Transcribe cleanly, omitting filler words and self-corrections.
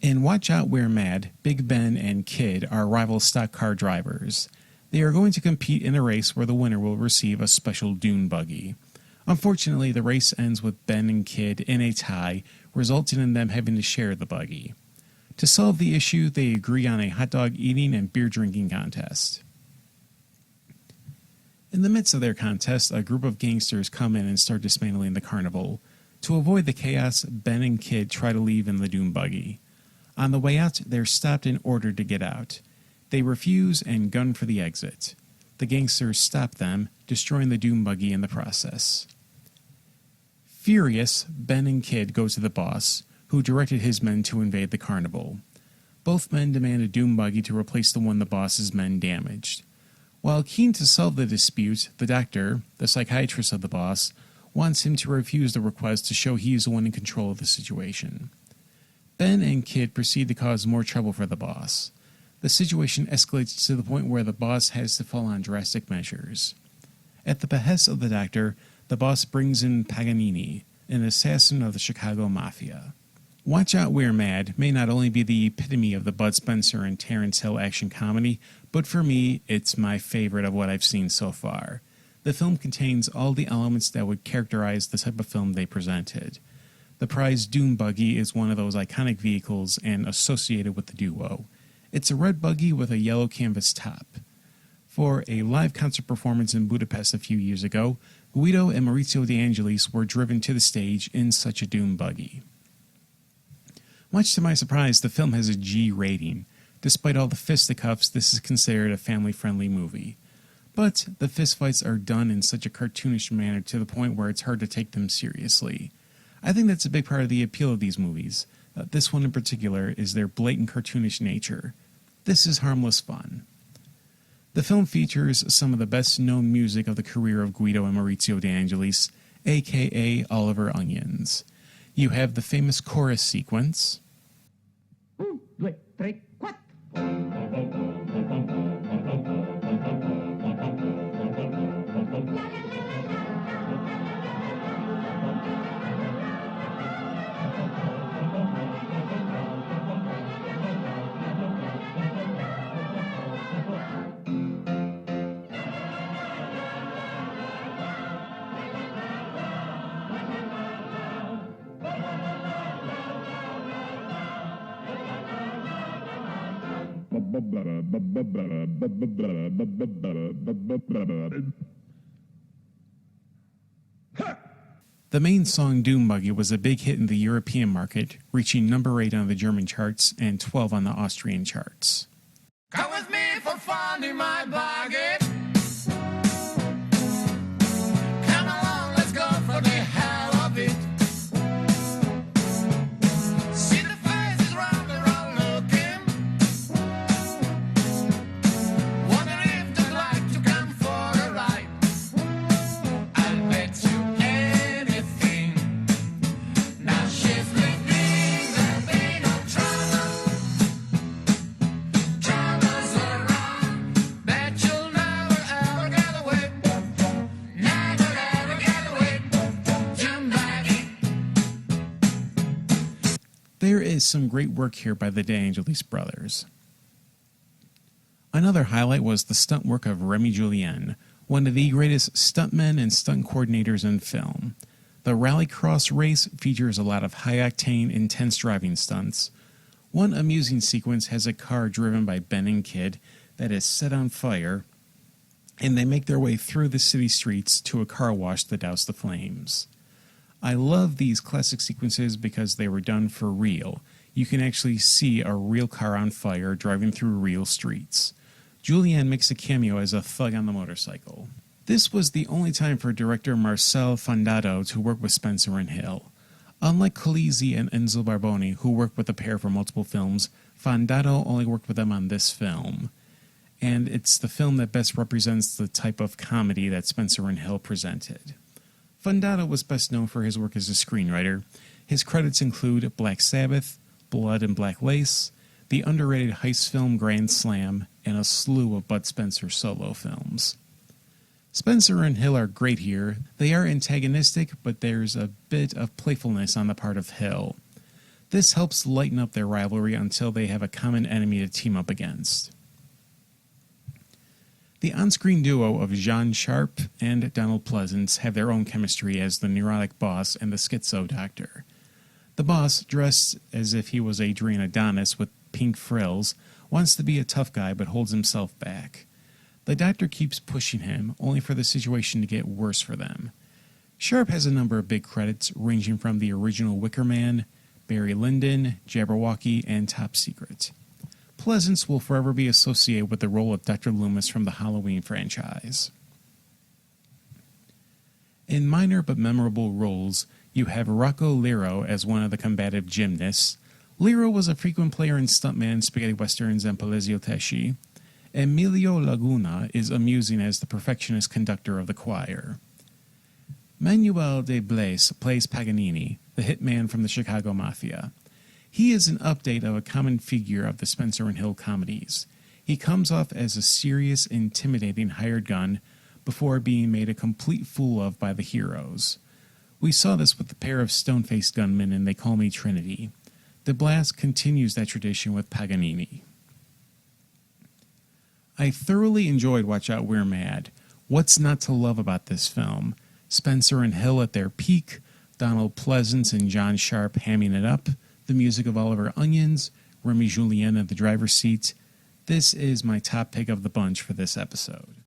In Watch Out We're Mad, Big Ben and Kid are rival stock car drivers. They are going to compete in a race where the winner will receive a special dune buggy. Unfortunately, the race ends with Ben and Kid in a tie, resulting in them having to share the buggy. To solve the issue, they agree on a hot dog eating and beer drinking contest. In the midst of their contest, a group of gangsters come in and start dismantling the carnival. To avoid the chaos, Ben and Kid try to leave in the dune buggy. On the way out, they're stopped and ordered to get out. They refuse and gun for the exit. The gangsters stop them, destroying the dune buggy in the process. Furious, Ben and Kid go to the boss, who directed his men to invade the carnival. Both men demand a dune buggy to replace the one the boss's men damaged. While keen to solve the dispute, the doctor, the psychiatrist of the boss, wants him to refuse the request to show he is the one in control of the situation. Ben and Kid proceed to cause more trouble for the boss. The situation escalates to the point where the boss has to fall on drastic measures. At the behest of the doctor, the boss brings in Paganini, an assassin of the Chicago Mafia. Watch Out We're Mad may not only be the epitome of the Bud Spencer and Terence Hill action comedy, but for me, it's my favorite of what I've seen so far. The film contains all the elements that would characterize the type of film they presented. The prized dune buggy is one of those iconic vehicles and associated with the duo. It's a red buggy with a yellow canvas top. For a live concert performance in Budapest a few years ago, Guido and Maurizio De Angelis were driven to the stage in such a dune buggy. Much to my surprise, the film has a G rating. Despite all the fisticuffs, this is considered a family-friendly movie. But the fistfights are done in such a cartoonish manner to the point where it's hard to take them seriously. I think that's a big part of the appeal of these movies. This one in particular is their blatant cartoonish nature. This is harmless fun. The film features some of the best-known music of the career of Guido and Maurizio De Angelis, aka Oliver Onions. You have the famous chorus sequence. 1, 2, 3, 4. The main song Dune Buggy was a big hit in the European market, reaching number 8 on the German charts and 12 on the Austrian charts. Come with me for fun in my buggy. Come along, let's go for the hell of it. See the faces round and round looking. Wonder if they'd like to come for a ride. I'll bet you anything. Now she's leaving, there'll be no trouble. Trouble's around, bet you'll never ever get away. Never ever get away. Jump back in. There is some great work here by the De Angelis brothers. Another highlight was the stunt work of Remy Julien, one of the greatest stuntmen and stunt coordinators in film. The rallycross race features a lot of high-octane, intense driving stunts. One amusing sequence has a car driven by Ben and Kid that is set on fire, and they make their way through the city streets to a car wash that douse the flames. I love these classic sequences because they were done for real. You can actually see a real car on fire driving through real streets. Julianne makes a cameo as a thug on the motorcycle. This was the only time for director Marcel Fondato to work with Spencer and Hill. Unlike Colisi and Enzo Barboni, who worked with the pair for multiple films, Fondato only worked with them on this film. And it's the film that best represents the type of comedy that Spencer and Hill presented. Fondato was best known for his work as a screenwriter. His credits include Black Sabbath, Blood and Black Lace, the underrated heist film Grand Slam, and a slew of Bud Spencer solo films. Spencer and Hill are great here. They are antagonistic, but there's a bit of playfulness on the part of Hill. This helps lighten up their rivalry until they have a common enemy to team up against. The on-screen duo of Jean Sharp and Donald Pleasance have their own chemistry as the neurotic boss and the schizo doctor. The boss, dressed as if he was Adrian Adonis with pink frills, wants to be a tough guy but holds himself back. The doctor keeps pushing him, only for the situation to get worse for them. Sharp has a number of big credits, ranging from the original Wicker Man, Barry Lyndon, Jabberwocky, and Top Secret. Pleasance will forever be associated with the role of Dr. Loomis from the Halloween franchise. In minor but memorable roles, you have Rocco Lero as one of the combative gymnasts. Lero was a frequent player in stuntman, spaghetti westerns, and Polizio Tesci. Emilio Laguna is amusing as the perfectionist conductor of the choir. Manuel de Blais plays Paganini, the hitman from the Chicago Mafia. He is an update of a common figure of the Spencer and Hill comedies. He comes off as a serious, intimidating hired gun before being made a complete fool of by the heroes. We saw this with the pair of stone-faced gunmen in They Call Me Trinity. De Blais continues that tradition with Paganini. I thoroughly enjoyed Watch Out We're Mad. What's not to love about this film? Spencer and Hill at their peak, Donald Pleasance and John Sharp hamming it up, the music of Oliver Onions, Remy Julien at the driver's seat. This is my top pick of the bunch for this episode.